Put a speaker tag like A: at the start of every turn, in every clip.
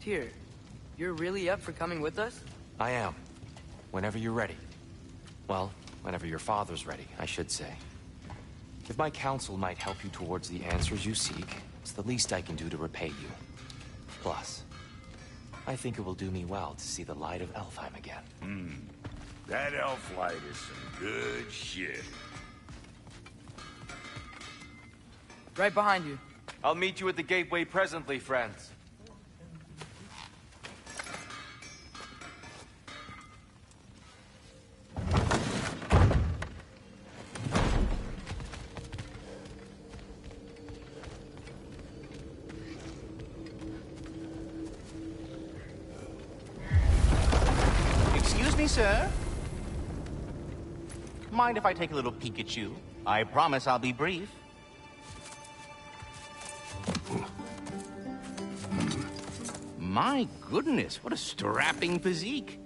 A: Tyr, you're really up for coming with us?
B: I am. Whenever you're ready. Well, whenever your father's ready, I should say. If my counsel might help you towards the answers you seek, it's the least I can do to repay you. Plus, I think it will do me well to see the light of Elfheim again.
C: That elf light is some good shit.
A: Right behind you.
B: I'll meet you at the gateway presently, friends.
D: Excuse me, sir. Mind if I take a little peek at you? I promise I'll be brief. My goodness, what a strapping physique.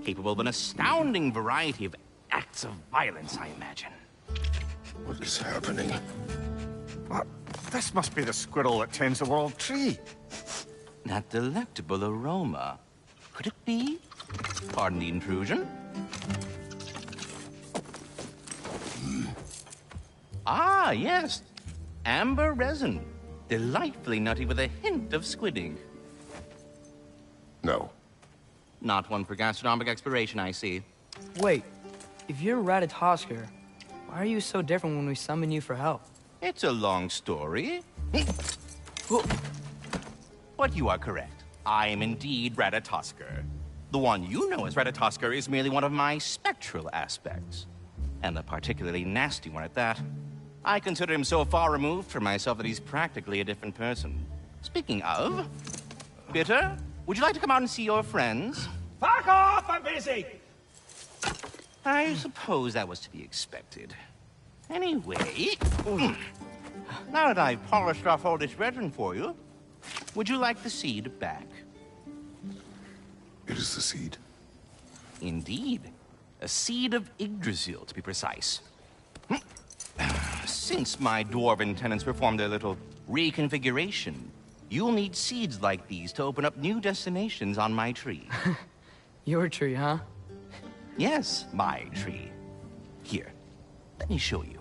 D: Capable of an astounding variety of acts of violence, I imagine.
C: What is happening?
E: This must be the squirrel that tends the world tree.
D: That delectable aroma. Could it be? Pardon the intrusion. Ah, yes. Amber resin. Delightfully nutty with a hint of squid ink.
C: No.
D: Not one for gastronomic exploration, I see.
A: Wait, if you're Ratatoskr, why are you so different when we summon you for help?
D: It's a long story. But you are correct. I am indeed Ratatoskr. The one you know as Ratatoskr is merely one of my spectral aspects. And a particularly nasty one at that. I consider him so far removed from myself that he's practically a different person. Speaking of... Bitter, would you like to come out and see your friends?
F: Fuck off! I'm busy!
D: I suppose that was to be expected. Anyway... Now that I've polished off all this resin for you, would you like the seed back?
C: It is the seed.
D: Indeed. A seed of Yggdrasil, to be precise. Since my dwarven tenants performed their little reconfiguration, you'll need seeds like these to open up new destinations on my tree.
A: Your tree, huh?
D: Yes, my tree. Here, let me show you.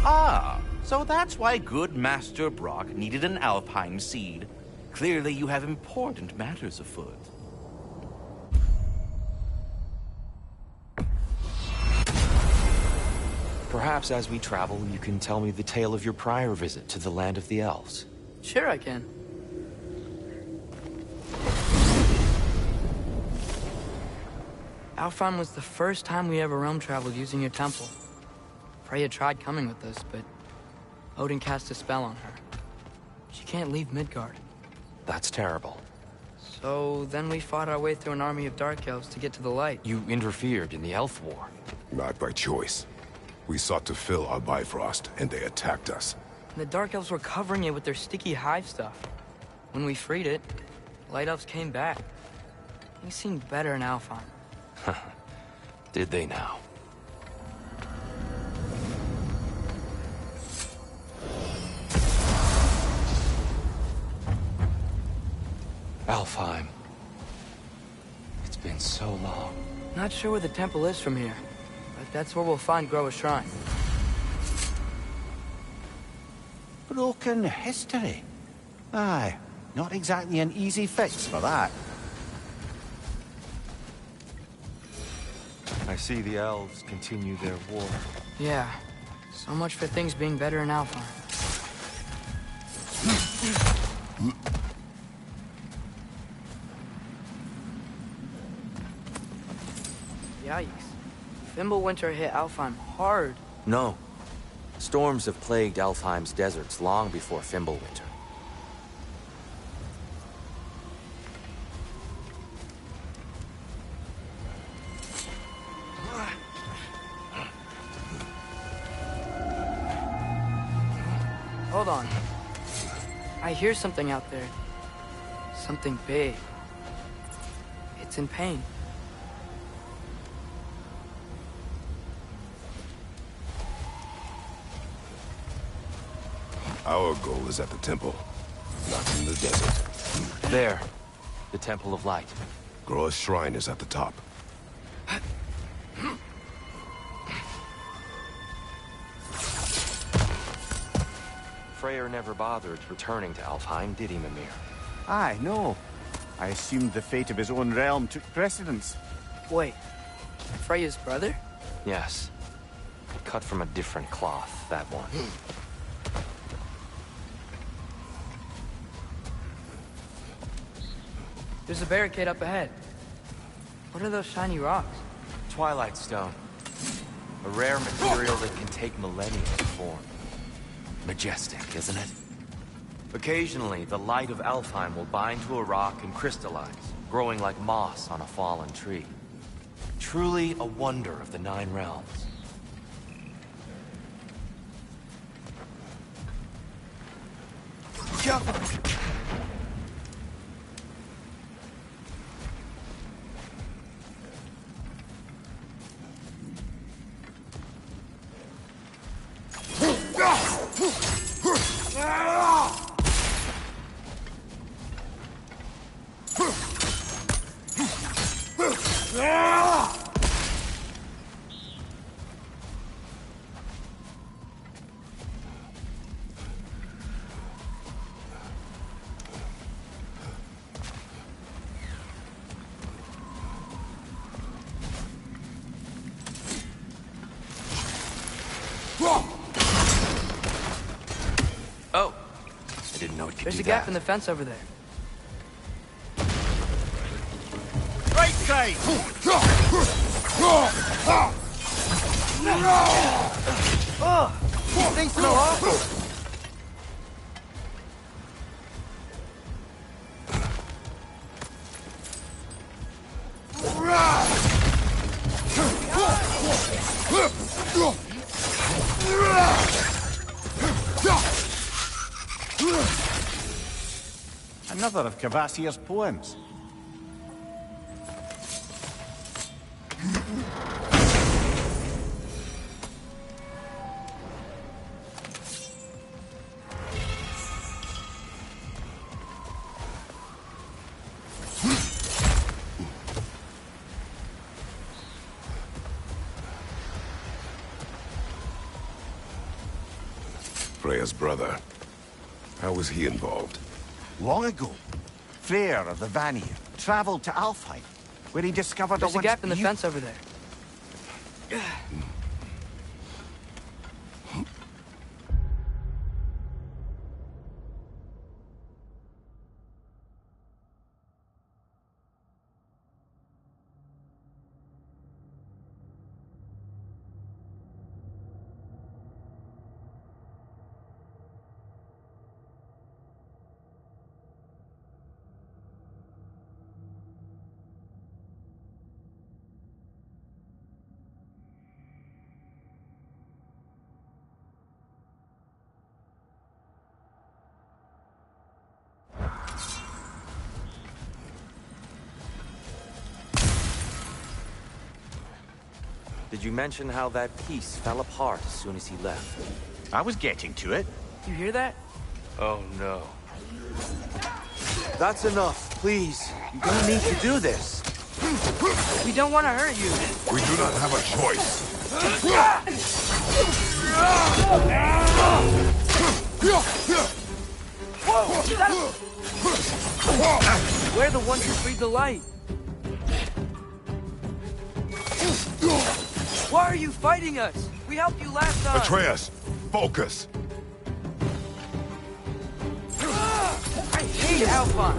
D: Ah, so that's why good Master Brock needed an Alfheim seed. Clearly you have important matters afoot.
B: Perhaps as we travel, you can tell me the tale of your prior visit to the land of the elves.
A: Sure I can. Alfheim was the first time we ever realm traveled using your temple. Freya tried coming with us, but Odin cast a spell on her. She can't leave Midgard.
B: That's terrible.
A: So then we fought our way through an army of dark elves to get to the light.
B: You interfered in the Elf War.
C: Not by choice. We sought to fill our Bifrost, and they attacked us.
A: And the dark elves were covering it with their sticky hive stuff. When we freed it, light elves came back. Things seemed better in Alfheim.
B: Did they now? Alfheim. It's been so long.
A: Not sure where the temple is from here, but that's where we'll find Groa's shrine.
E: Broken history. Aye, not exactly an easy fix for that.
B: I see the elves continue their war.
A: Yeah, so much for things being better in Alfheim. Yikes. Fimbulwinter hit Alfheim hard.
B: No. Storms have plagued Alfheim's deserts long before Fimbulwinter.
A: Hold on. I hear something out there. Something big. it's in pain.
C: Our goal is at the temple, not in the desert.
B: There. The Temple of Light.
C: Groa's shrine is at the top.
B: Freyr never bothered returning to Alfheim, did he, Mimir?
E: Aye, no. I assumed the fate of his own realm took precedence.
A: Wait, Freya's brother?
B: Yes. Cut from a different cloth, that one.
A: There's a barricade up ahead. What are those shiny rocks?
B: Twilight Stone. A rare material that can take millennia to form. Majestic, isn't it? Occasionally, the light of Alfheim will bind to a rock and crystallize, growing like moss on a fallen tree. Truly a wonder of the Nine Realms. Oh, I didn't know it could do that.
A: There's a gap in the fence over there.
E: Right side!
A: Things smell awful.
E: Another of Kvasir's poems.
C: Freya's brother. How was he involved?
E: Long ago, Freyr of the Vanir traveled to Alfheim, where he discovered
A: There's a gap in the
E: beau-
A: fence over there.
B: Did you mention how that piece fell apart as soon as he left?
E: I was getting to it.
A: You hear that?
B: Oh no. That's enough, please. You don't need to do this.
A: We don't want to hurt you.
C: We do not have a choice.
A: We're the ones who freed the light. Why are you fighting us? We helped you last time.
C: Atreus, focus.
A: I hate Alpha.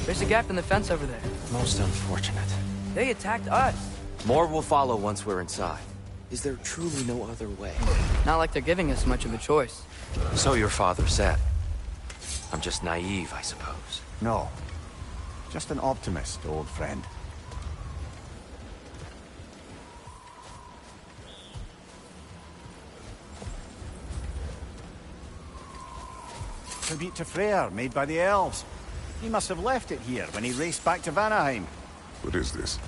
A: There's a gap in the fence over there.
B: Most unfortunate.
A: They attacked us.
B: More will follow once we're inside. Is there truly no other way?
A: Not like they're giving us much of a choice.
B: So your father said. I'm just naive, I suppose.
E: No. Just an optimist, old friend. tribute to Freyr, made by the elves. He must have left it here when he raced back to Vanaheim.
C: What is this?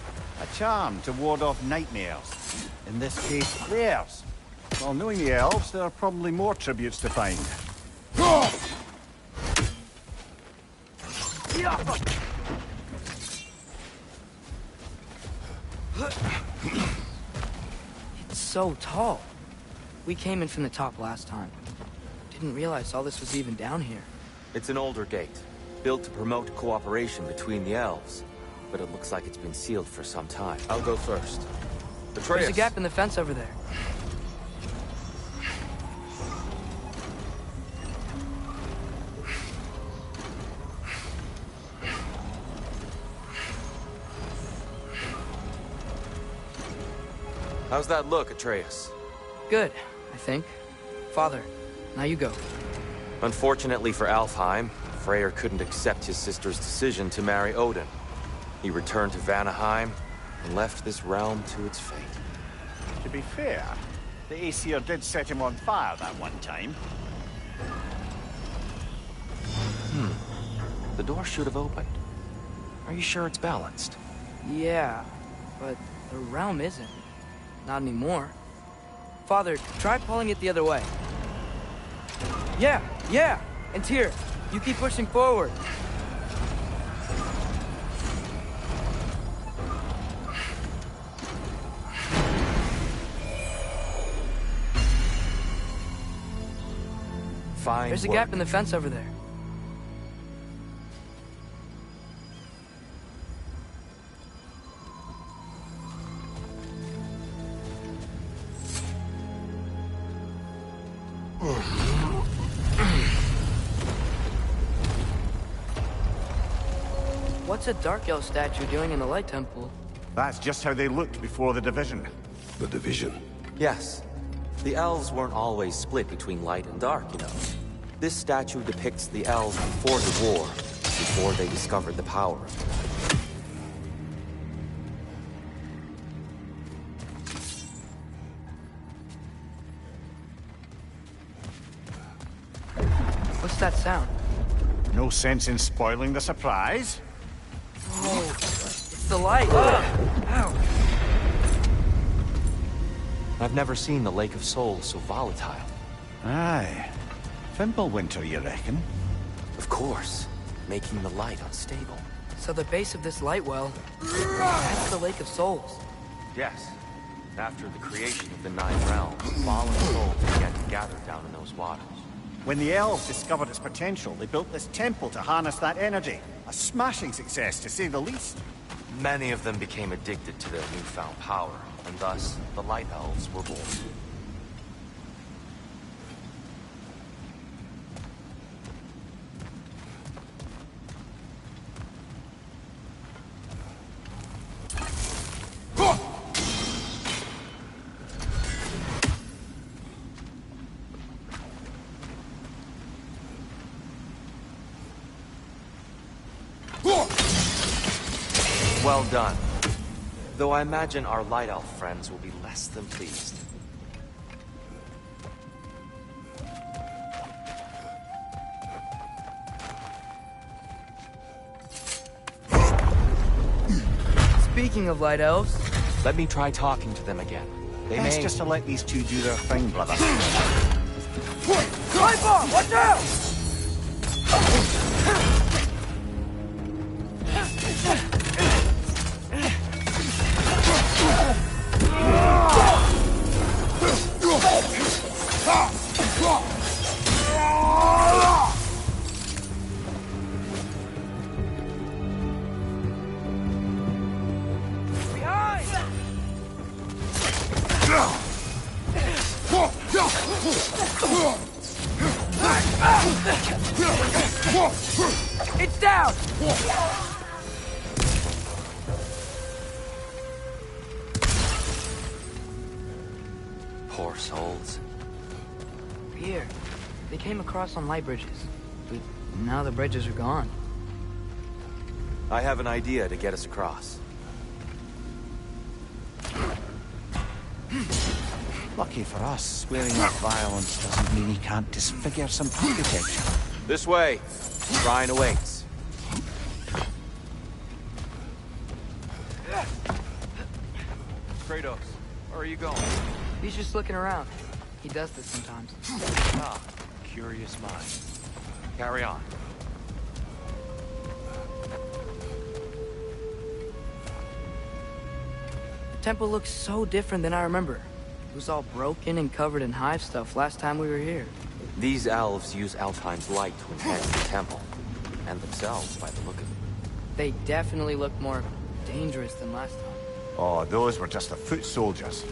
E: A charm to ward off nightmares. In this case, theirs. Well, knowing the elves, there are probably more tributes to find.
A: It's so tall. We came in from the top last time. Didn't realize all this was even down here.
B: It's an older gate, built to promote cooperation between the elves. But it looks like it's been sealed for some time. I'll go first.
A: There's a gap in the fence over there.
B: How's that look, Atreus?
A: Good, I think. Father, now you go.
B: Unfortunately for Alfheim, Freyr couldn't accept his sister's decision to marry Odin. He returned to Vanaheim and left this realm to its fate.
E: To be fair, the Aesir did set him on fire that one time.
B: The door should have opened. Are you sure it's balanced?
A: Yeah, but the realm isn't. Not anymore. Father, try pulling it the other way. Yeah! And Tyr, you keep pushing forward.
B: Fine.
A: There's a gap in the fence over there. What's a Dark Elf statue doing in the Light Temple?
E: That's just how they looked before the division.
C: The division.
B: Yes. The elves weren't always split between light and dark, you know. This statue depicts the elves before the war, before they discovered the power of it.
A: What's that sound?
E: No sense in spoiling the surprise.
A: Oh, it's the light! Ow!
B: I've never seen the Lake of Souls so volatile.
E: Aye. Fimbulwinter, you reckon?
B: Of course, making the light unstable.
A: So the base of this light well, that's the Lake of Souls.
B: Yes. After the creation of the Nine Realms, fallen souls began to gather down in those waters.
E: When the elves discovered its potential, they built this temple to harness that energy. A smashing success, to say the least.
B: Many of them became addicted to their newfound power, and thus, the Light Elves were born. Well done. Though I imagine our Light Elf friends will be less than pleased.
A: Speaking of Light Elves...
B: Let me try talking to them again. They
E: Best
B: may...
E: just to let these two do their thing, brother.
A: Sniper! Watch out! It's down!
B: Poor souls.
A: Here, they came across on light bridges, but now the bridges are gone.
B: I have an idea to get us across.
E: Lucky for us, swearing off violence doesn't mean he can't disfigure some architecture.
B: This way. Shrine awaits. Kratos, where are you going?
A: He's just looking around. He does this sometimes.
B: Ah, curious mind. Carry on.
A: The temple looks so different than I remember. It was all broken and covered in hive stuff last time we were here.
B: These elves use Alfheim's light to enhance the temple. And themselves, by the look of it.
A: They definitely look more dangerous than last time.
E: Oh, those were just the foot soldiers.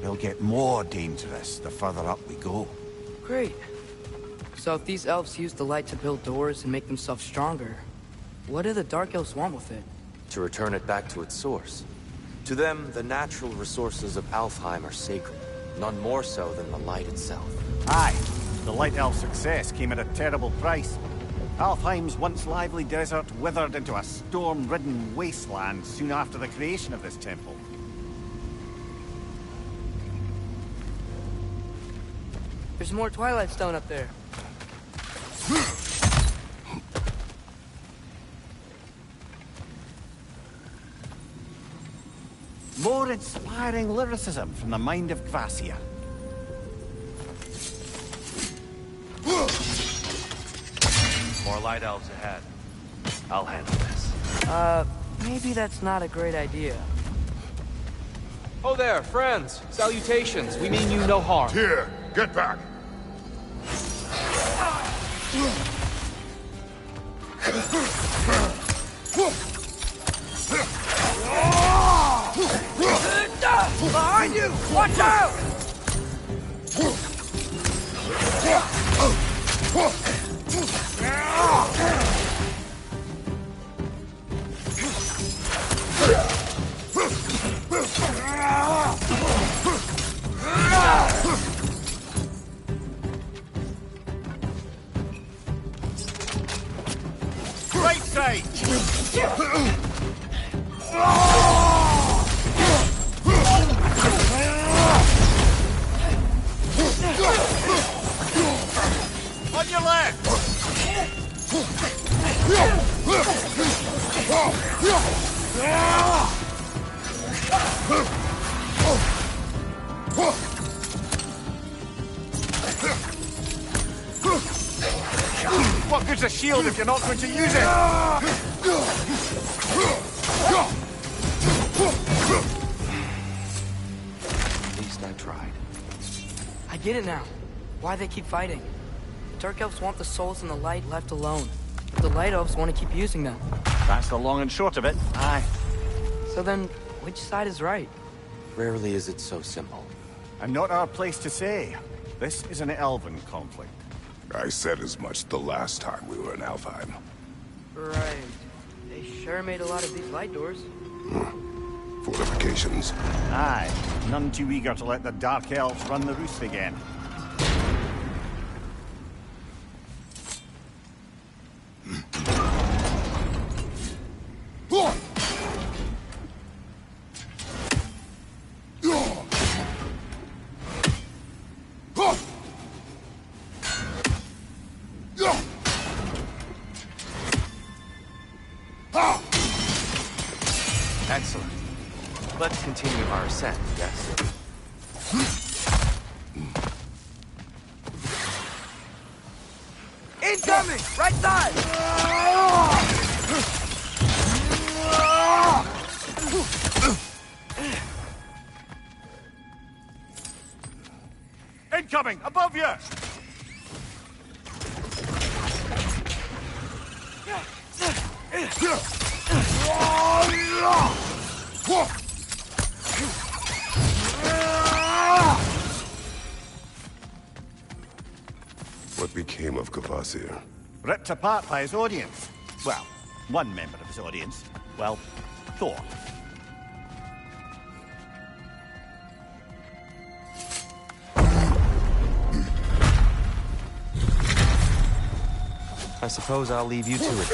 E: They'll get more dangerous the further up we go.
A: Great. So if these elves use the light to build doors and make themselves stronger, what do the Dark Elves want with it?
B: To return it back to its source. To them, the natural resources of Alfheim are sacred. None more so than the light itself.
E: Aye, the Light Elf success came at a terrible price. Alfheim's once lively desert withered into a storm-ridden wasteland soon after the creation of this temple.
A: There's more Twilight Stone up there.
E: More inspiring lyricism from the mind of Gracia.
B: More light elves ahead. I'll handle this.
A: Maybe that's not a great idea.
B: Oh there, friends. Salutations. We mean you no harm.
C: Here, get back.
A: Behind you! Watch out!
E: Right side! On your left! What good's a shield if you're not going to use it?
B: At least I tried.
A: I get it now. Why they keep fighting. The Dark Elves want the souls in the light left alone. But the Light Elves want to keep using them.
E: That's the long and short of it. Aye.
A: So then, which side is right?
B: Rarely is it so simple.
E: And not our place to say. This is an elven conflict.
C: I said as much the last time we were in Alfheim.
A: Right. They sure made a lot of these light doors.
C: Fortifications.
E: Aye. None too eager to let the Dark Elves run the roost again.
B: Excellent. Let's continue our ascent, yes?
A: Incoming! Right side!
E: Incoming! Above you!
C: What became of Kvasir?
E: Ripped apart by his audience. Well, one member of his audience. Well, Thor.
B: I suppose I'll leave you to it.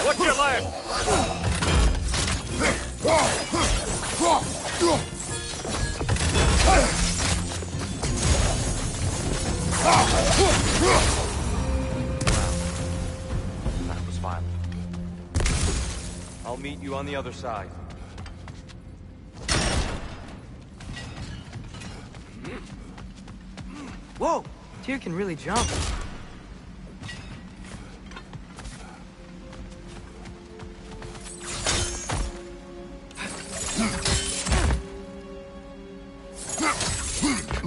E: Look your left!
B: That was violent. I'll meet you on the other side.
A: Whoa! Tyr can really jump.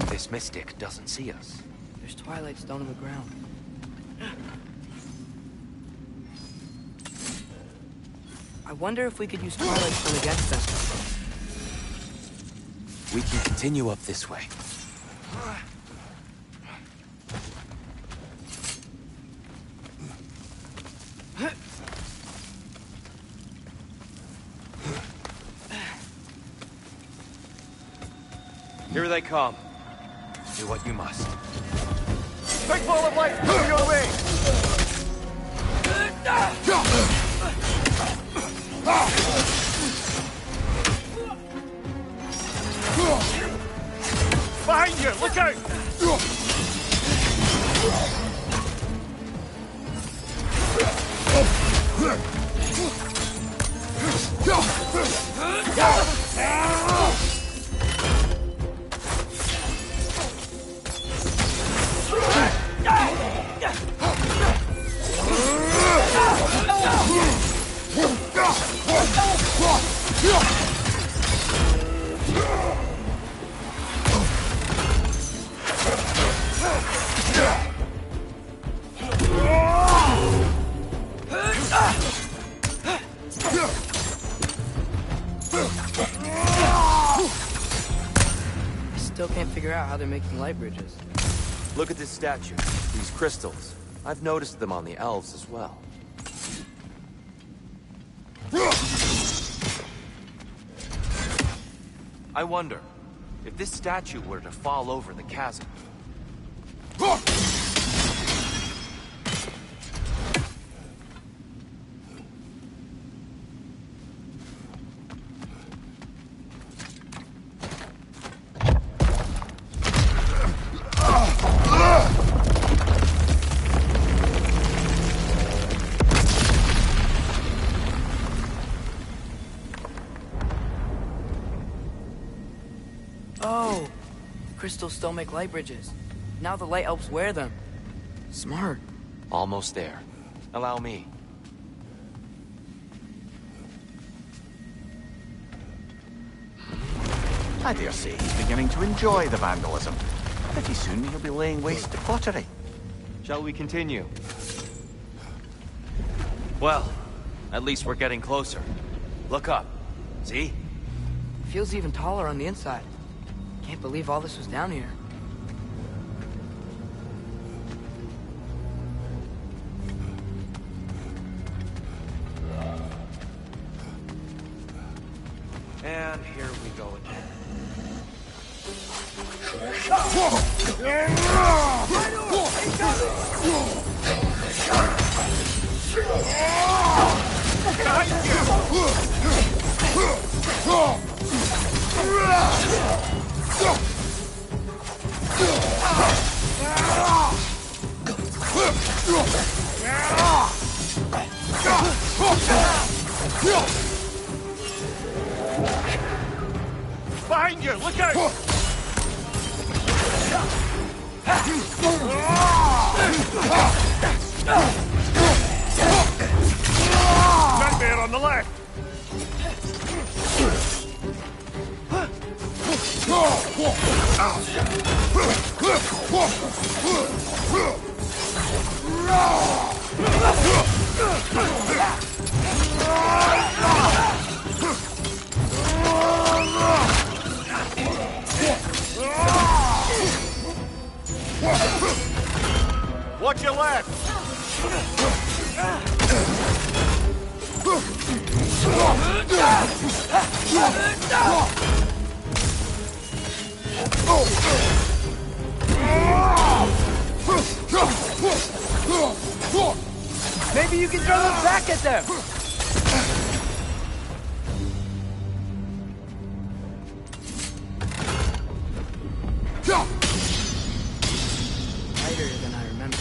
B: This mystic doesn't see us.
A: There's Twilight Stone on the ground. I wonder if we could use Twilight Stone against them.
B: We can continue up this way. Here they come. Do what you must.
E: Big ball of light coming your way! Behind you! Look out!
A: I still can't figure out how they're making light bridges.
B: Look at this statue. These crystals. I've noticed them on the elves as well. I wonder, if this statue were to fall over the chasm...
A: Oh! Crystals still make light bridges. Now the light elves wear them. Smart.
B: Almost there. Allow me.
E: I dare say he's beginning to enjoy the vandalism. Pretty soon he'll be laying waste to pottery.
B: Shall we continue? Well, at least we're getting closer. Look up. See?
A: Feels even taller on the inside. Can't believe all this was down here.
B: And here we go again.
E: Behind you! Look out! Nightmare on the left! Watch your left!
A: Maybe you can throw them back at them! Lighter than I remember.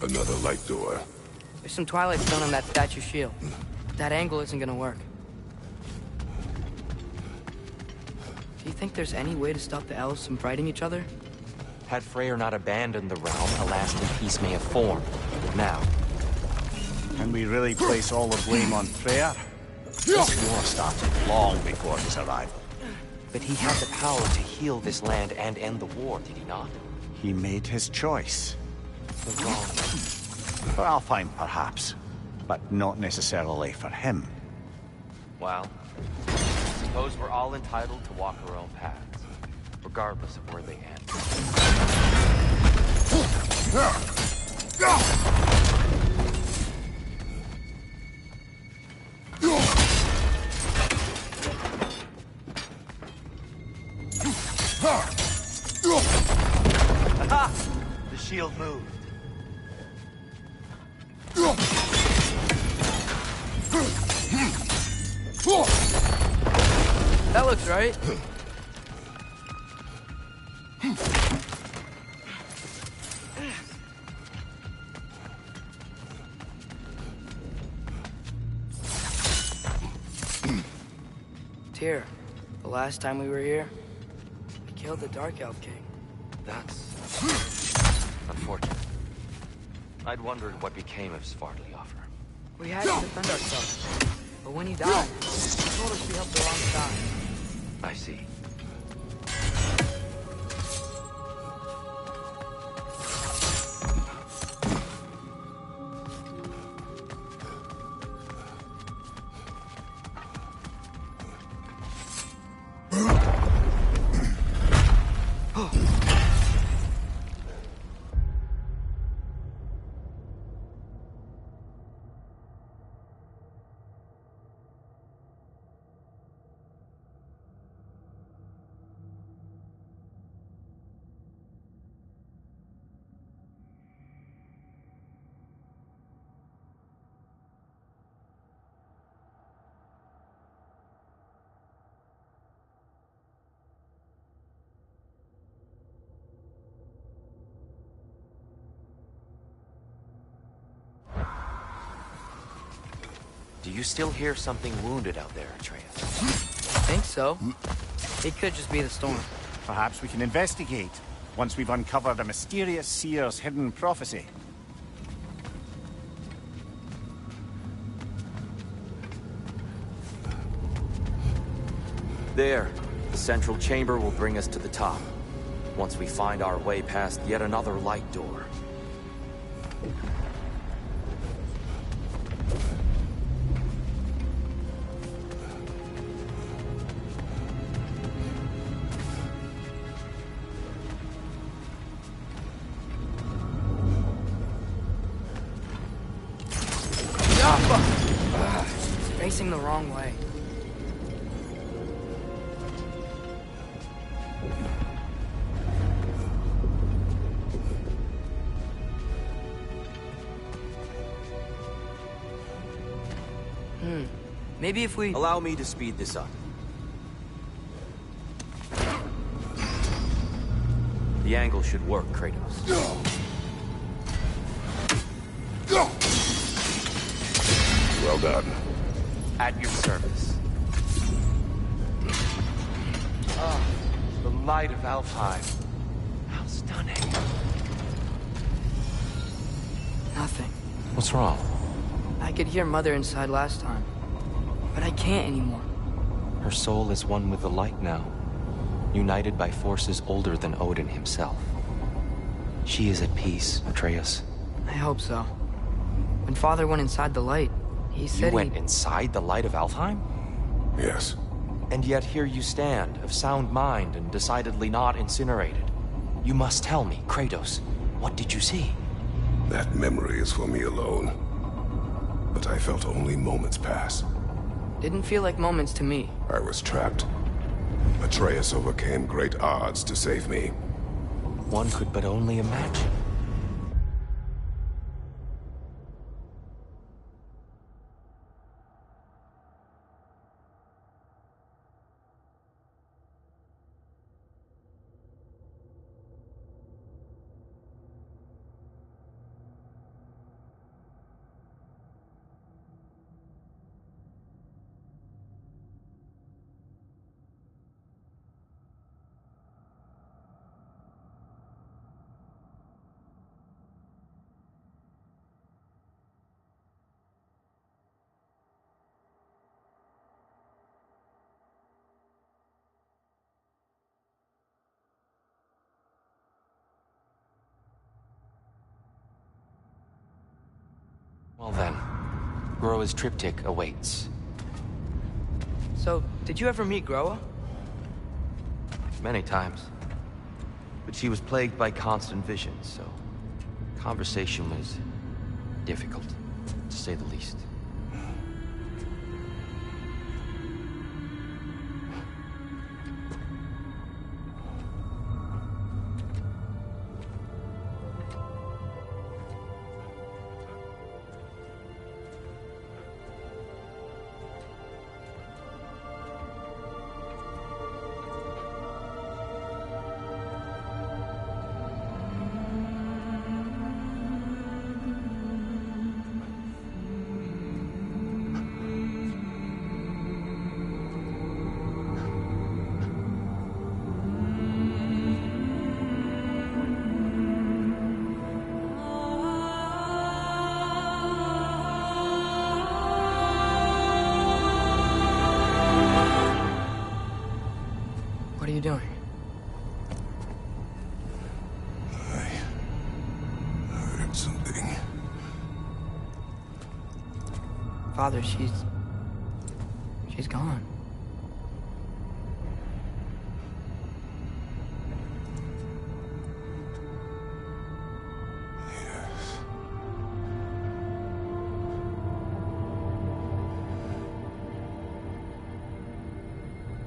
C: Another light door.
A: There's some Twilight Stone on that statue shield. That angle isn't gonna work. Do you think there's any way to stop the elves from fighting each other?
B: Had Freyr not abandoned the realm, a lasting peace may have formed. Now,
E: Can we really place all the blame on Freyr? This war started long before his arrival.
B: but he had the power to heal this land and end the war, did he not?
E: He made his choice.
B: The wrong.
E: For Alfheim, perhaps, but not necessarily for him.
B: Well, I suppose we're all entitled to walk our own paths, regardless of where they end. Aha! The shield moved.
A: That looks right. Tyr, the last time we were here, we killed the Dark Elf King.
B: That's unfortunate. I'd wondered what became of Svartalfheim.
A: We had to defend ourselves. But when he died, he told us we helped the wrong side.
B: I see. Do you still hear something wounded out there, Atreus?
A: I think so. It could just be the storm.
E: Perhaps we can investigate, once we've uncovered a mysterious seer's hidden prophecy.
B: There. The central chamber will bring us to the top. Once we find our way past yet another light door.
A: Facing the wrong way. Maybe if we...
B: Allow me to speed this up. The angle should work, Kratos.
C: Well done.
B: At your service. Ah, the light of Alfheim. How stunning.
A: Nothing.
B: What's wrong?
A: I could hear Mother inside last time, but I can't anymore.
B: Her soul is one with the light now, united by forces older than Odin himself. She is at peace, Atreus.
A: I hope so. When Father went inside the light, he said
B: You went inside the light of Alfheim?
C: Yes.
B: And yet here you stand, of sound mind and decidedly not incinerated. You must tell me, Kratos, what did you see?
C: That memory is for me alone. But I felt only moments pass.
A: Didn't feel like moments to me.
C: I was trapped. Atreus overcame great odds to save me.
B: One could but only imagine. Well then, Groa's triptych awaits.
A: So, did you ever meet Groa?
B: Many times. But she was plagued by constant visions, so conversation was difficult, to say the least.
A: What are you doing?
C: I heard something.
A: Father, she's gone.
C: Yes.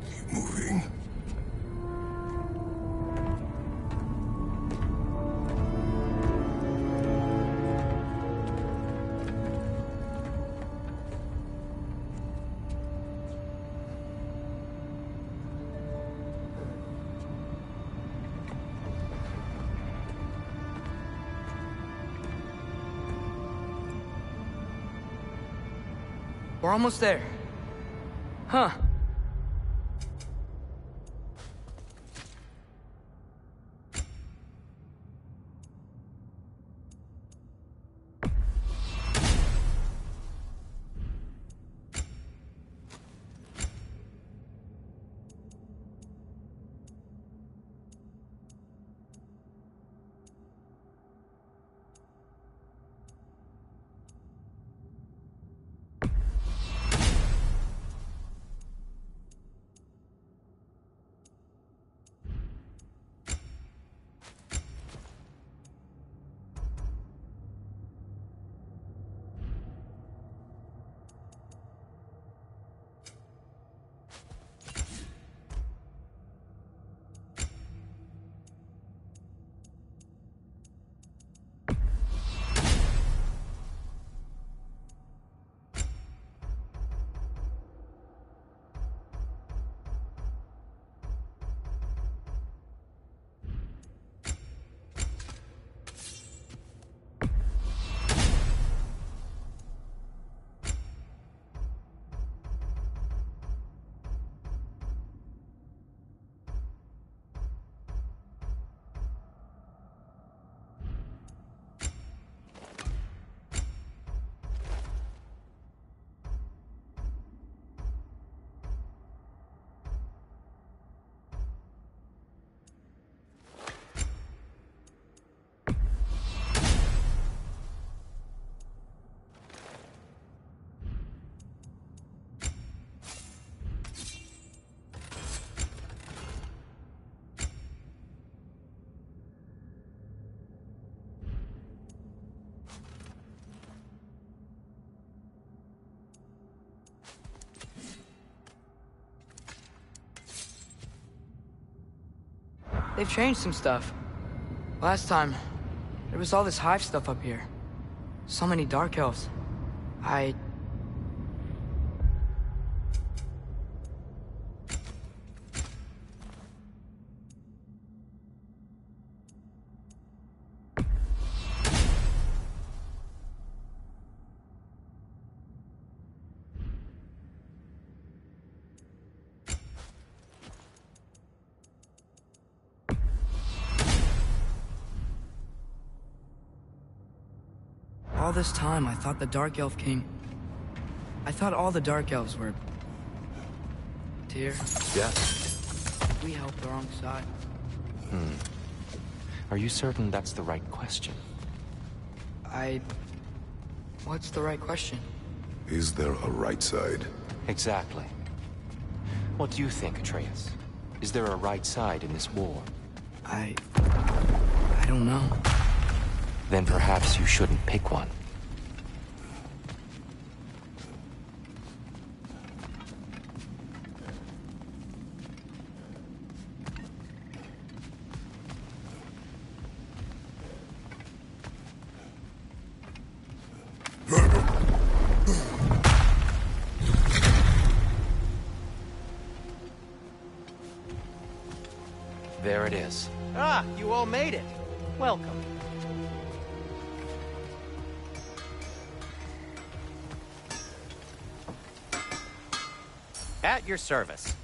C: Keep moving.
A: We're almost there. Huh. They've changed some stuff. Last time, there was all this hive stuff up here. So many dark elves. All this time, I thought the Dark Elf King... I thought all the Dark Elves were... Tyr.
B: Yeah.
A: We helped the wrong side.
B: Are you certain that's the right question?
A: What's the right question?
C: Is there a right side?
B: Exactly. What do you think, Atreus? Is there a right side in this war?
A: I don't know.
B: Then perhaps you shouldn't pick one. There it is.
G: Ah, you all made it. Welcome. At your service.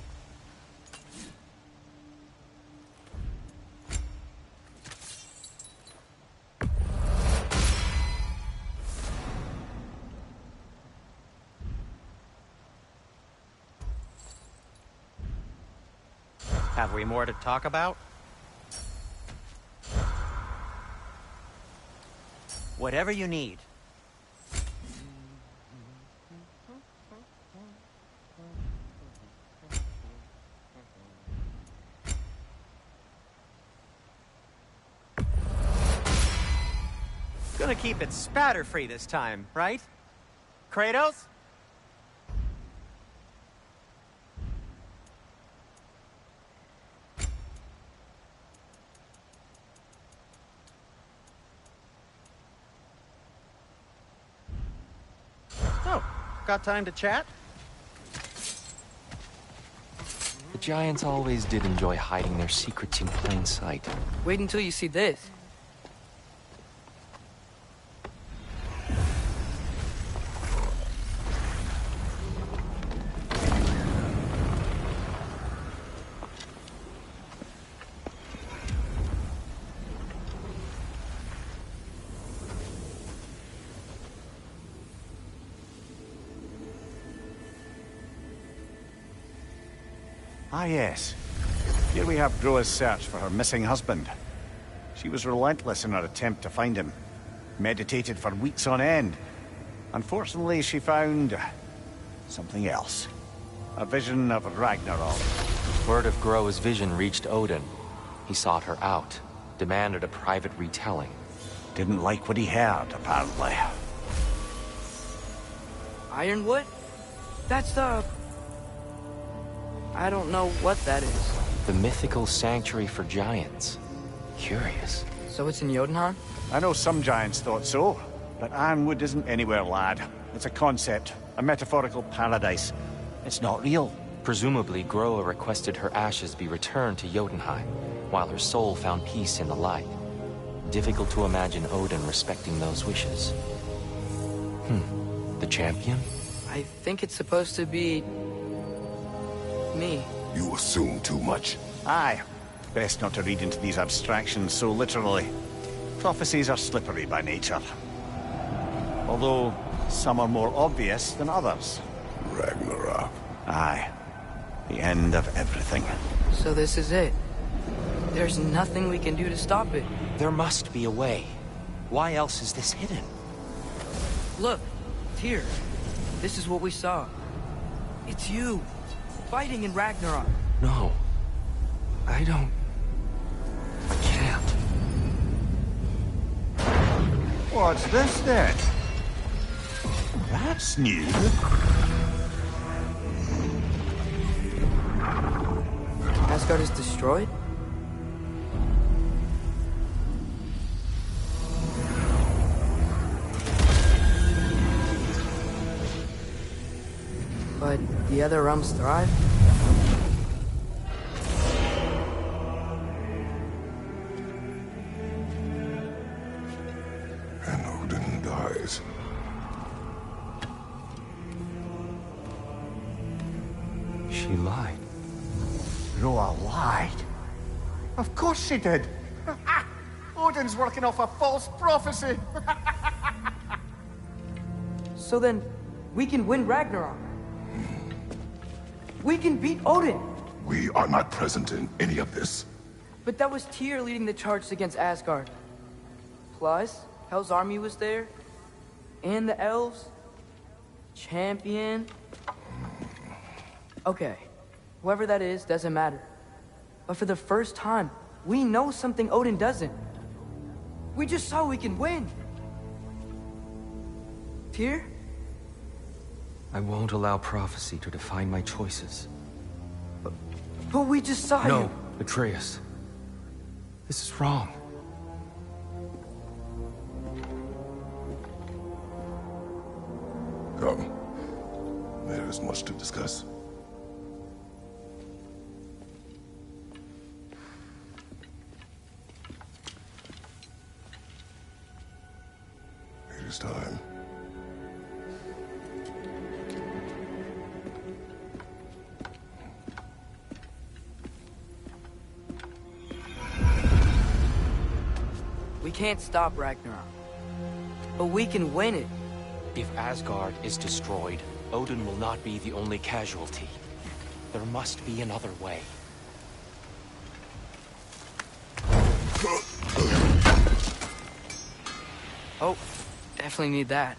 G: Have we more to talk about? Whatever you need. Gonna keep it spatter-free this time, right? Kratos? Oh, got time to chat?
B: The Giants always did enjoy hiding their secrets in plain sight.
A: Wait until you see this.
E: Ah, yes. Here we have Groa's search for her missing husband. She was relentless in her attempt to find him. Meditated for weeks on end. Unfortunately, she found... something else. A vision of Ragnarok.
B: Word of Groa's vision reached Odin. He sought her out, demanded a private retelling.
E: Didn't like what he heard, apparently.
A: Ironwood? That's the... I don't know what that is.
B: The mythical sanctuary for giants. Curious.
A: So it's in Jotunheim?
E: I know some giants thought so, but Ironwood isn't anywhere, lad. It's a concept, a metaphorical paradise. It's not real.
B: Presumably, Groa requested her ashes be returned to Jotunheim, while her soul found peace in the light. Difficult to imagine Odin respecting those wishes. The champion?
A: I think it's supposed to be... me.
C: You assume too much.
E: Aye. Best not to read into these abstractions so literally. Prophecies are slippery by nature. Although, some are more obvious than others.
C: Ragnarok.
E: Aye. The end of everything.
A: So this is it. There's nothing we can do to stop it.
B: There must be a way. Why else is this hidden?
A: Look, Tyr. This is what we saw. It's you, fighting in Ragnarok.
B: No. I don't... I can't.
E: What's this then? That's new.
A: Asgard is destroyed? But the other realms thrive?
C: And Odin dies.
B: She lied.
E: Roa lied. Of course she did. Odin's working off a false prophecy.
A: So then, we can win Ragnarok. We can beat Odin.
C: We are not present in any of this.
A: But that was Tyr leading the charge against Asgard. Plus, Hell's army was there. And the elves. Champion. Okay, whoever that is doesn't matter. But for the first time, we know something Odin doesn't. We just saw we can win. Tyr?
B: I won't allow prophecy to define my choices.
A: But we just saw you.
B: No, Atreus. This is wrong.
C: Come. There is much to discuss. It is time.
A: We can't stop Ragnarok. But we can win it.
B: If Asgard is destroyed, Odin will not be the only casualty. There must be another way.
A: Oh, definitely need that.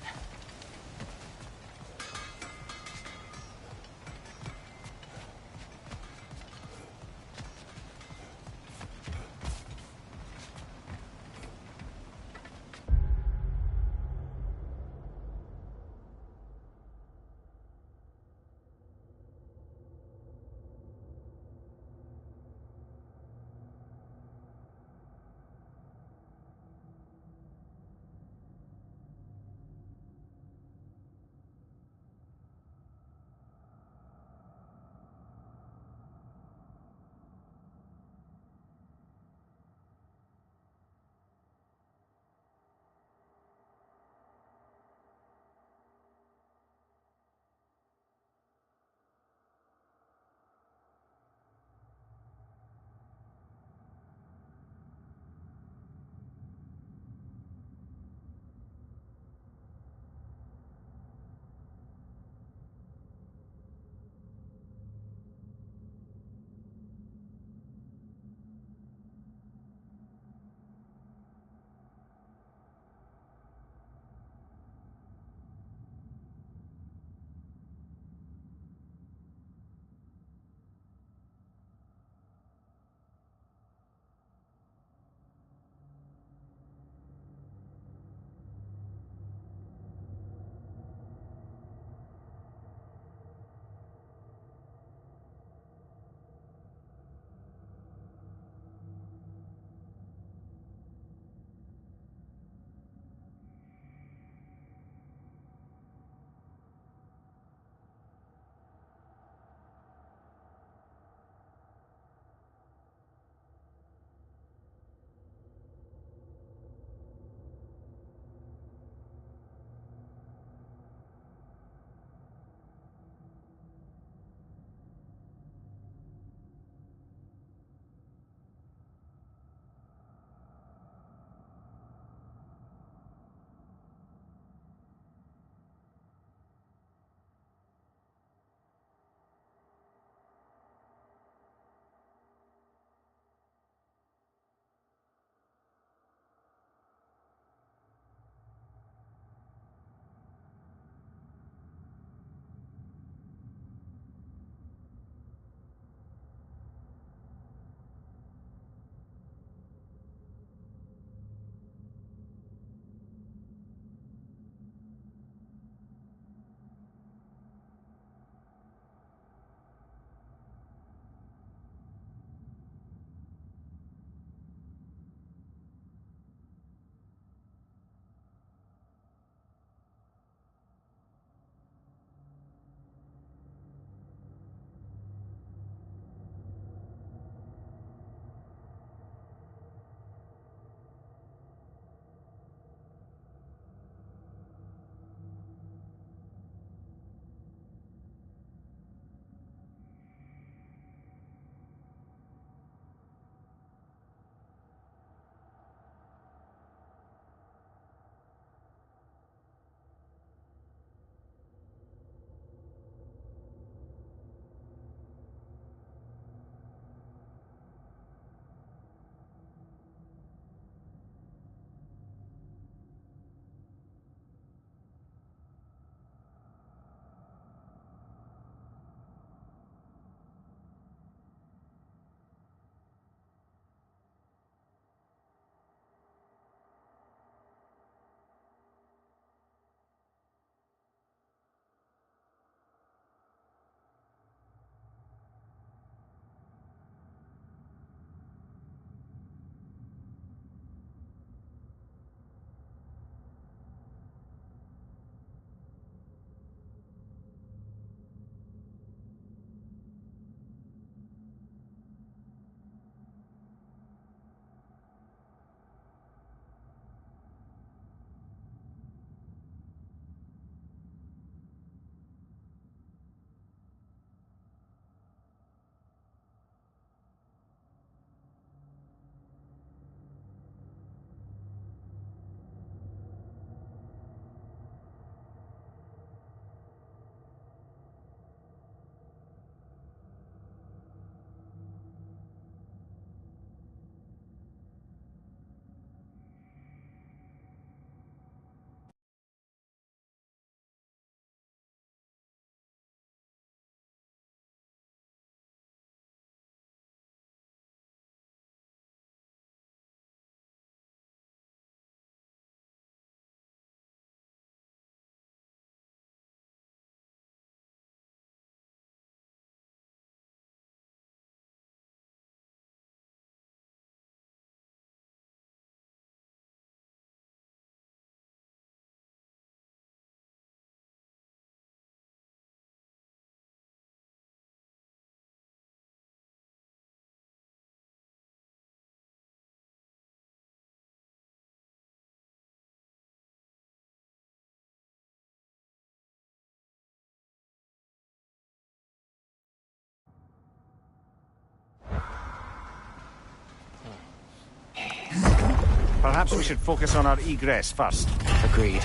E: Perhaps we should focus on our egress first.
B: Agreed.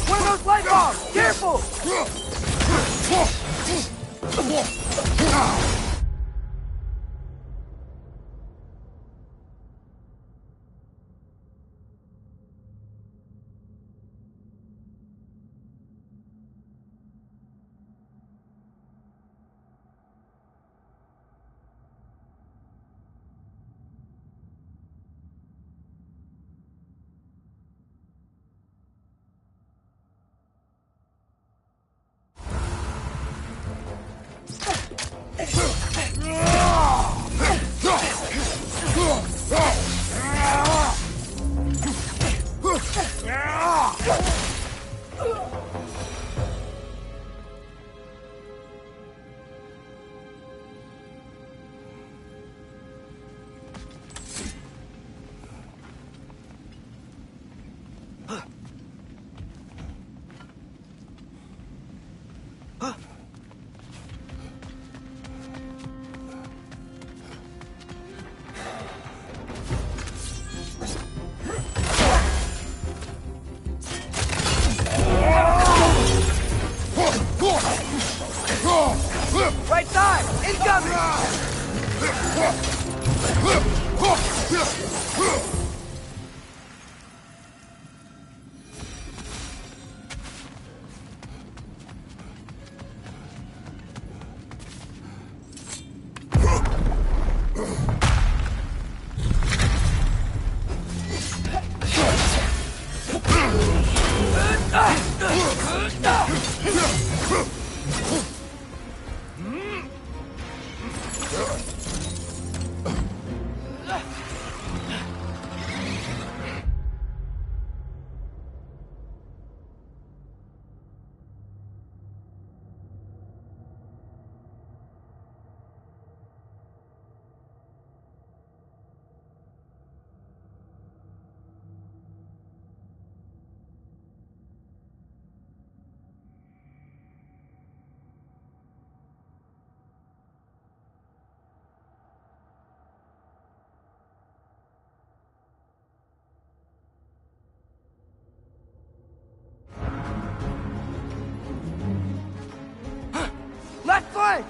F: One of those light bulbs! Careful! Right side! Incoming! Left flank!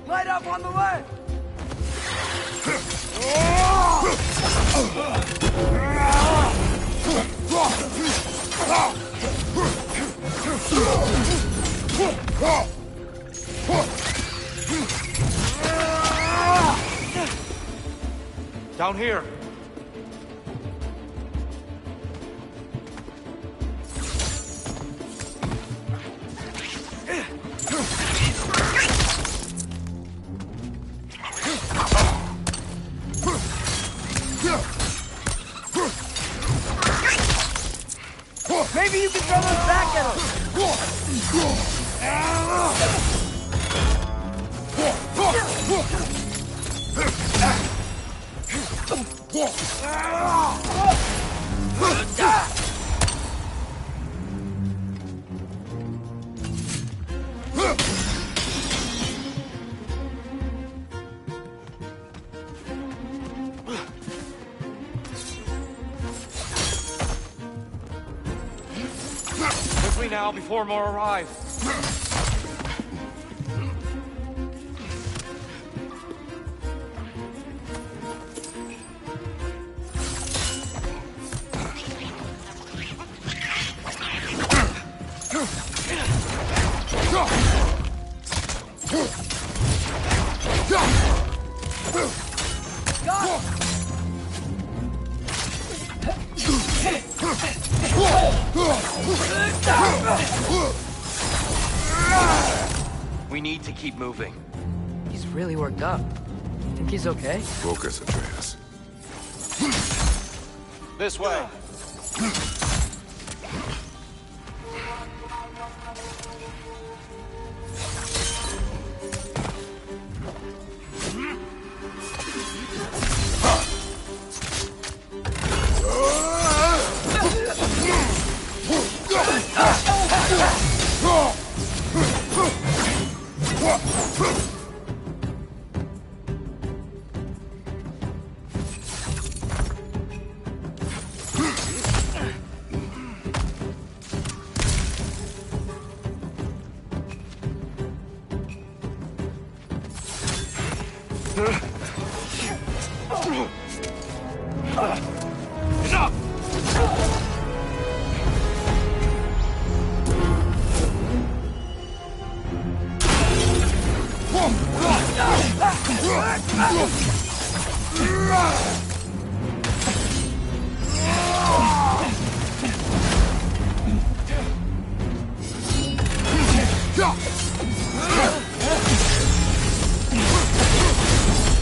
F: Light up on the left!
B: Down here.
F: Maybe you can throw those back at us!
B: Quickly now, before more arrive. We need to keep moving.
A: He's really worked up. Think he's okay?
C: Focus, Atreus.
B: This way.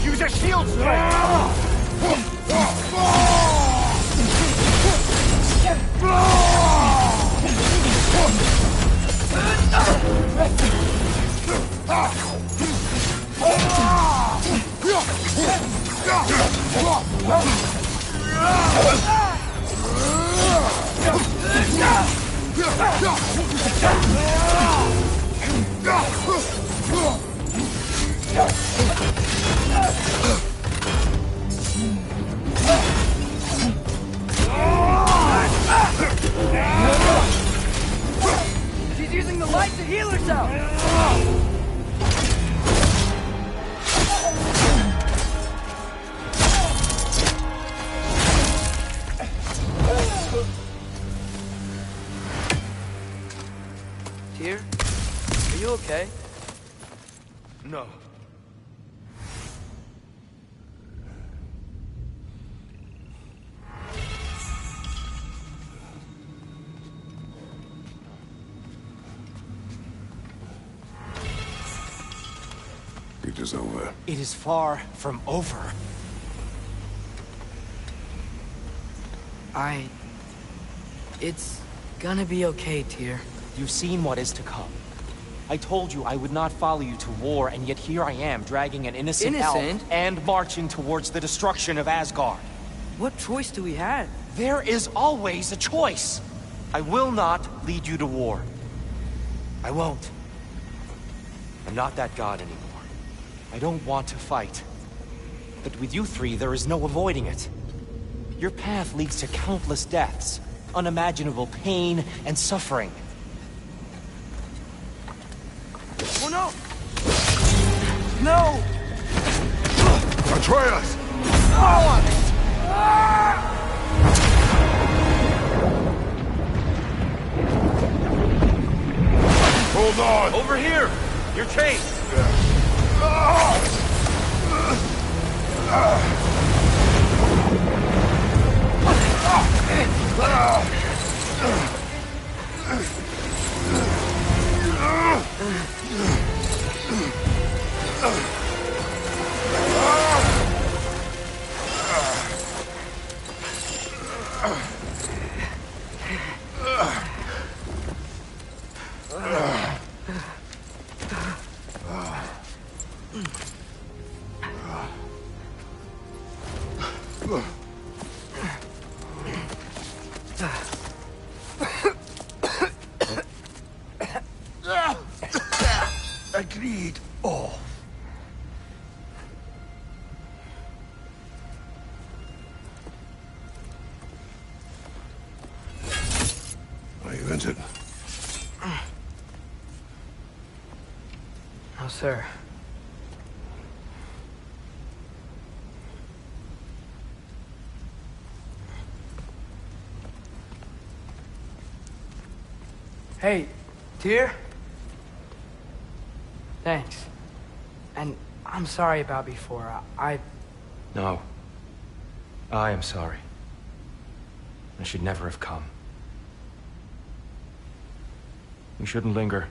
E: Use a shield strike!
F: She's using the light to heal herself!
A: Tyr? Are you okay?
C: No. It is over.
B: It is far from over.
A: It's gonna be okay, Tyr.
B: You've seen what is to come. I told you I would not follow you to war, and yet here I am, dragging an innocent elf and marching towards the destruction of Asgard.
A: What choice do we have?
B: There is always a choice. I will not lead you to war. I won't. I'm not that god anymore. I don't want to fight. But with you three, there is no avoiding it. Your path leads to countless deaths, unimaginable pain and suffering.
A: Oh no! No!
C: Atreus! Hold on!
B: Over here! You're chased!
C: Agreed. Oh. Are you injured?
A: No, sir. Hey, Tyr? Thanks. And I'm sorry about before.
B: No. I am sorry. I should never have come. We shouldn't linger.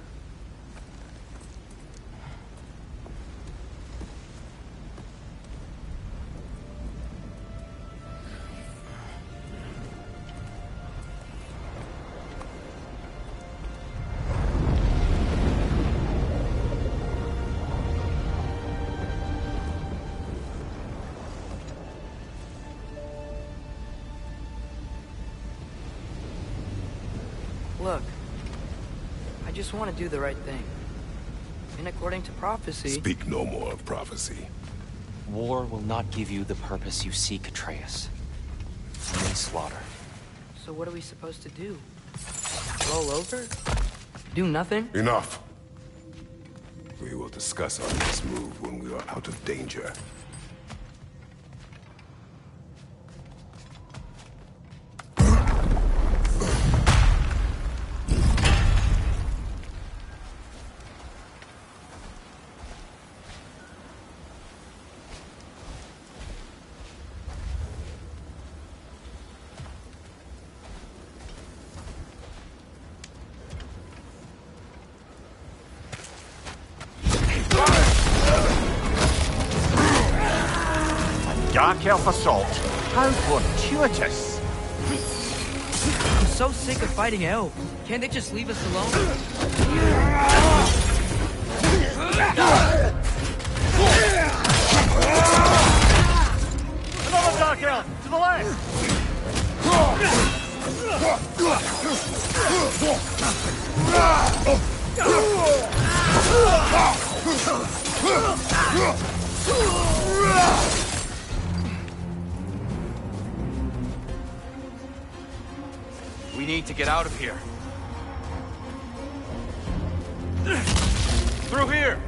A: Look, I just want to do the right thing. And according to prophecy...
C: Speak no more of prophecy.
B: War will not give you the purpose you seek, Atreus. Only slaughter.
A: So what are we supposed to do? Roll over? Do nothing?
C: Enough! We will discuss our next move when we are out of danger.
E: Dark elf assault. How fortuitous.
A: I'm so sick of fighting elves. Can't they just leave us alone?
E: Another dark elf to the left.
B: We need to get out of here. Through here!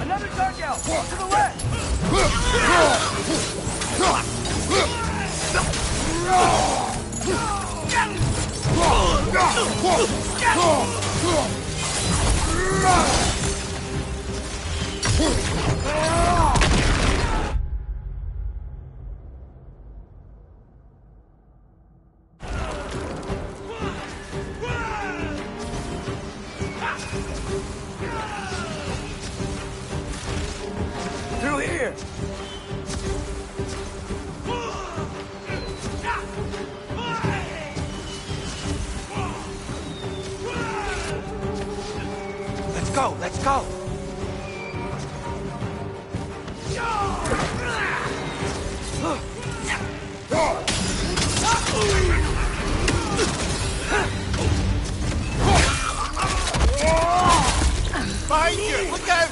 F: Another dark elf! To the left!
A: Through here!
B: Let's go! Let's go!
E: Behind you! Look out!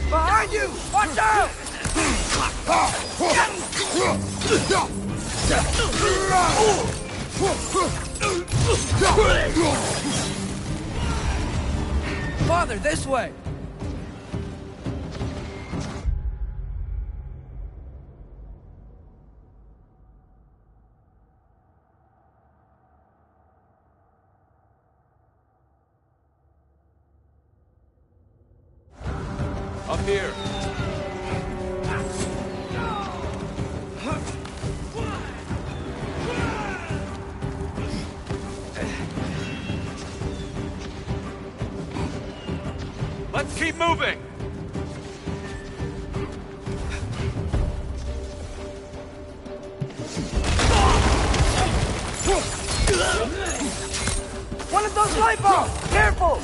F: Behind you! Watch out!
A: Father, this way!
B: Up here! Let's keep moving!
F: One of those light bulbs! Careful!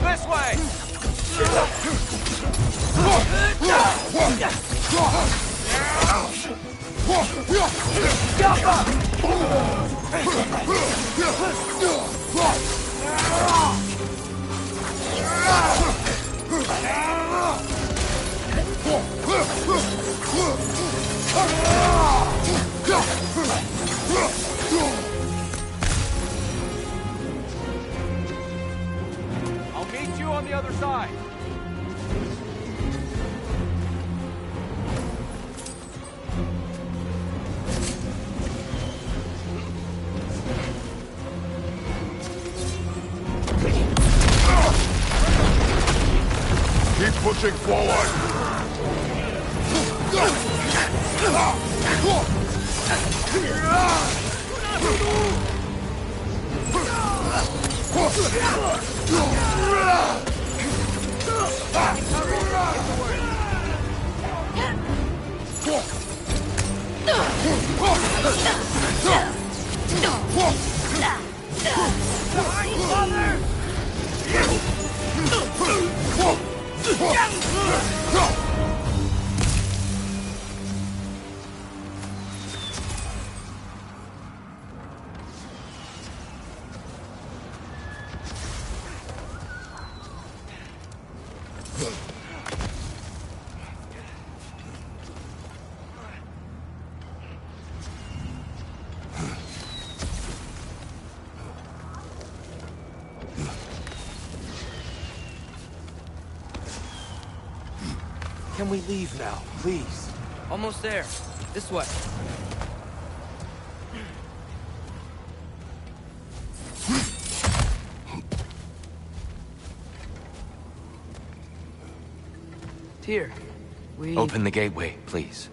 B: This way! I'll meet you on the other side.
C: Keep pushing forward!
B: Can we leave now, please?
A: Almost there. This way. Tyr, we...
B: Open the gateway, please.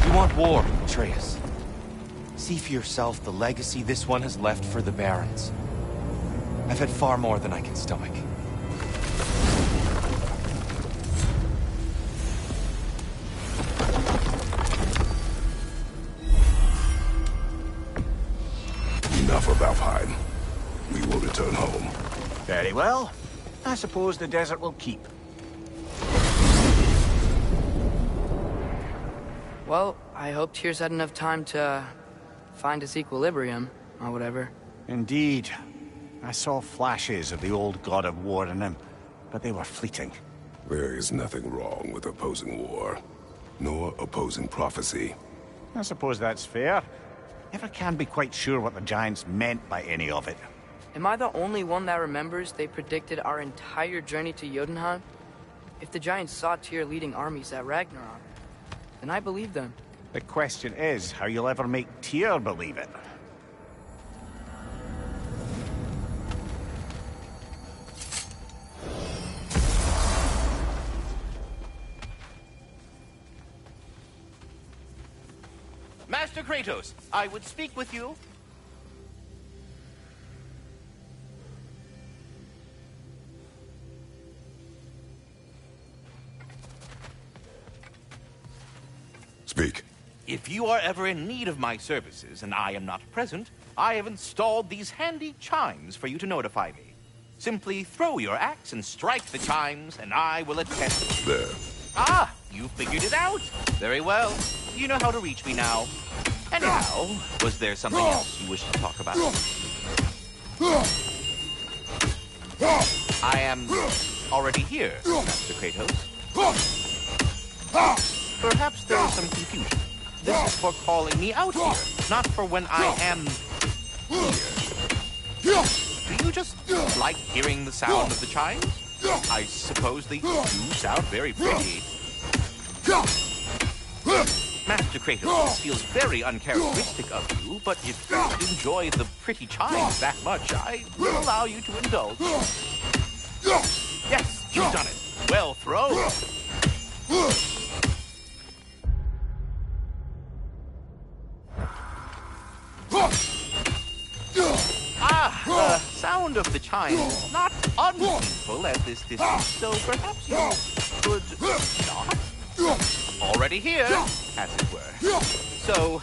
B: You want war, Atreus. See for yourself the legacy this one has left for the Barons. I've had far more than I can stomach.
C: Enough of Alfheim. We will return home.
E: Very well. I suppose the desert will keep.
A: Well, I hope Tyr's had enough time to find his equilibrium, or whatever.
E: Indeed. I saw flashes of the old god of war in him, but they were fleeting.
C: There is nothing wrong with opposing war, nor opposing prophecy.
E: I suppose that's fair. Never can be quite sure what the Giants meant by any of it.
A: Am I the only one that remembers they predicted our entire journey to Jotunheim? If the Giants saw Tyr leading armies at Ragnarok, then I believe them.
E: The question is how you'll ever make Tyr believe it.
D: Master Kratos, I would speak with you.
C: Speak.
D: If you are ever in need of my services and I am not present, I have installed these handy chimes for you to notify me. Simply throw your axe and strike the chimes, and I will attend.
C: There.
D: Ah, you figured it out. Very well. You know how to reach me now. Anyhow, was there something else you wish to talk about? I am already here, Master Kratos. Perhaps there is some confusion. This is for calling me out here, not for when I am here. Do you just like hearing the sound of the chimes? I suppose they do sound very pretty. Master Kratos, this feels very uncharacteristic of you, but if you enjoy the pretty chimes that much, I will allow you to indulge. Yes, you've done it. Well thrown. The sound of the chimes is not unpainful at this distance, so perhaps you could not? Already here, as it were. So,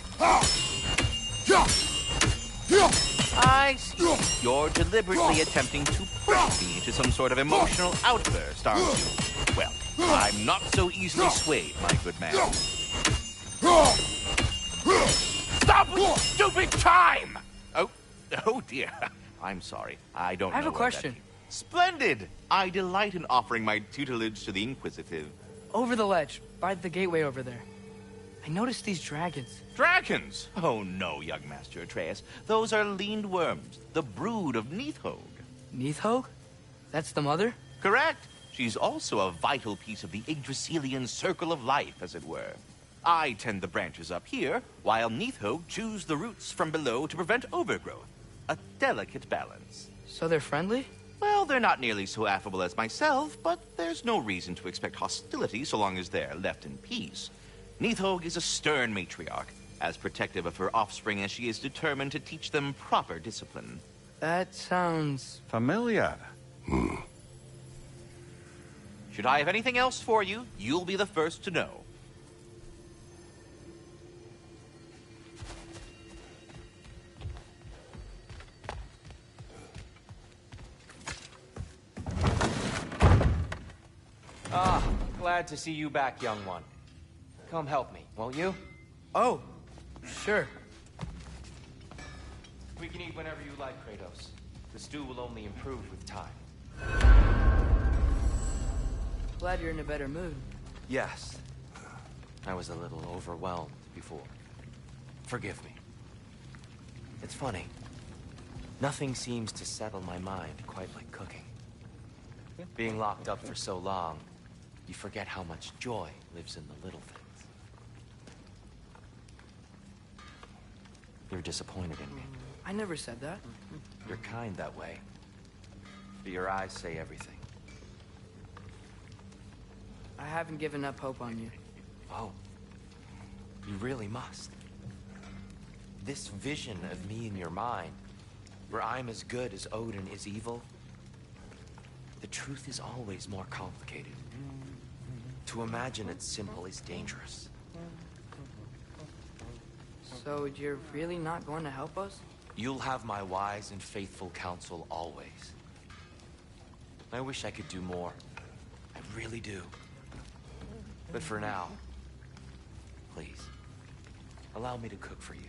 D: I see. You're deliberately attempting to push me into some sort of emotional outburst, aren't you? Well, I'm not so easily swayed, my good man. Stop with the stupid chime! Oh dear. I'm sorry. I don't know.
A: I have a
D: what
A: question.
D: that... Splendid! I delight in offering my tutelage to the inquisitive.
A: Over the ledge, by the gateway over there. I noticed these dragons.
D: Dragons? Oh no, young Master Atreus. Those are leaned worms, the brood of Nidhogg.
A: Nidhogg? That's the mother?
D: Correct. She's also a vital piece of the Yggdrasilian circle of life, as it were. I tend the branches up here, while Neithhog chews the roots from below to prevent overgrowth. A delicate balance.
A: So they're friendly?
D: Well, they're not nearly so affable as myself, but there's no reason to expect hostility so long as they're left in peace. Neithhog is a stern matriarch, as protective of her offspring as she is determined to teach them proper discipline.
A: That sounds...
E: Familiar.
D: Should I have anything else for you, you'll be the first to know.
B: Ah, glad to see you back, young one. Come help me, won't you?
A: Oh, sure.
B: We can eat whenever you like, Kratos. The stew will only improve with time.
A: Glad you're in a better mood.
B: Yes. I was a little overwhelmed before. Forgive me. It's funny. Nothing seems to settle my mind quite like cooking. Being locked up for so long, you forget how much joy lives in the little things. You're disappointed in me.
A: I never said that.
B: You're kind that way. But your eyes say everything.
A: I haven't given up hope on you.
B: Oh. You really must. This vision of me in your mind, where I'm as good as Odin is evil, the truth is always more complicated. To imagine it's simple is dangerous.
A: So you're really not going to help us?
B: You'll have my wise and faithful counsel always. I wish I could do more. I really do. But for now, please, allow me to cook for you.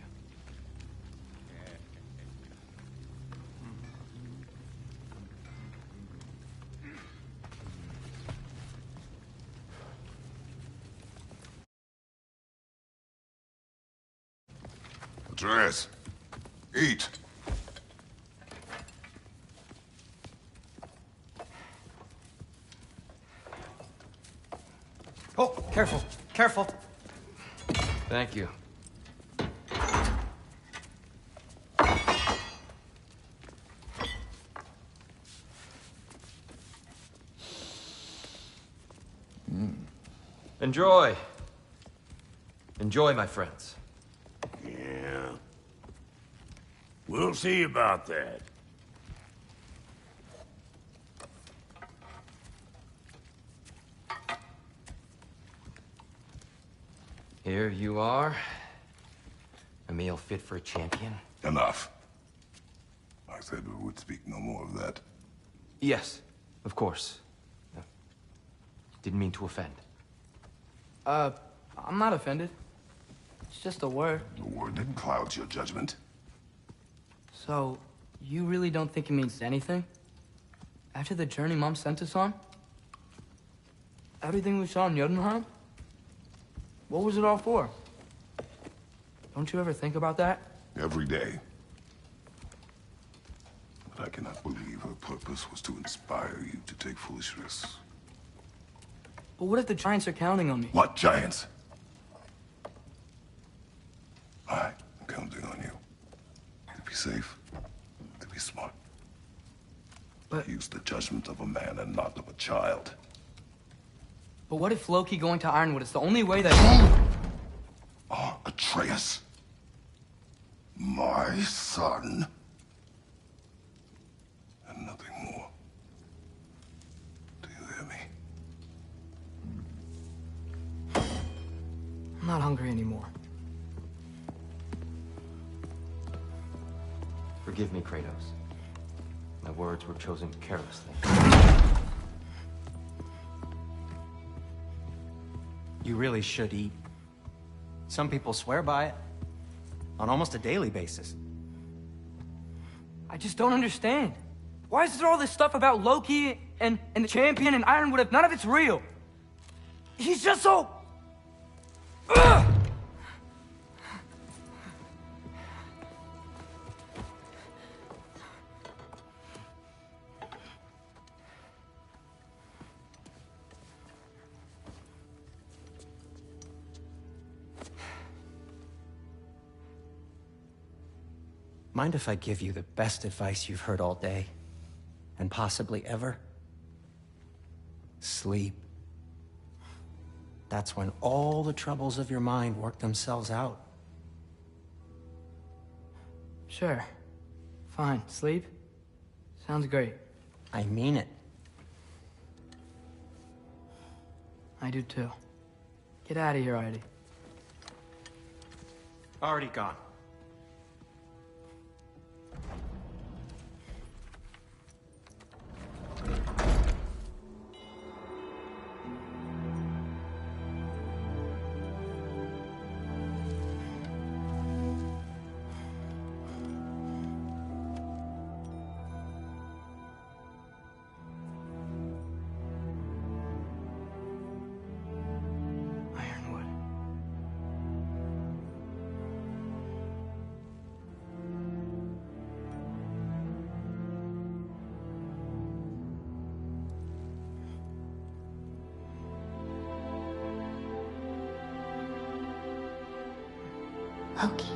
C: Atreus, eat.
G: Oh, careful, careful.
B: Thank you. Enjoy. Enjoy, my friends.
H: Yeah. We'll see about that.
B: Here you are. A meal fit for a champion.
C: Enough. I said we would speak no more of that.
B: Yes, of course. Didn't mean to offend.
A: I'm not offended. It's just a word.
C: A word that clouds your judgment.
A: So, you really don't think it means anything? After the journey Mom sent us on? Everything we saw in Jotunheim? What was it all for? Don't you ever think about that?
C: Every day. But I cannot believe her purpose was to inspire you to take foolish risks.
A: But what if the Giants are counting on me?
C: What giants? I'm counting on you. To be safe, to be smart.
A: But-
C: Use the judgment of a man and not of a child.
A: But what if Loki going to Ironwood is the only way that...
C: Oh, Atreus. My son. And nothing more. Do you hear me?
A: I'm not hungry anymore.
B: Forgive me, Kratos. My words were chosen carelessly.
G: You really should eat. Some people swear by it. On almost a daily basis.
A: I just don't understand. Why is there all this stuff about Loki and the champion and Ironwood if none of it's real? He's just so... Ugh!
G: Mind if I give you the best advice you've heard all day? And possibly ever? Sleep. That's when all the troubles of your mind work themselves out.
A: Sure. Fine. Sleep? Sounds great.
G: I mean it.
A: I do too. Get out of here, Artie.
G: Already gone.
A: Ironwood.
I: Loki.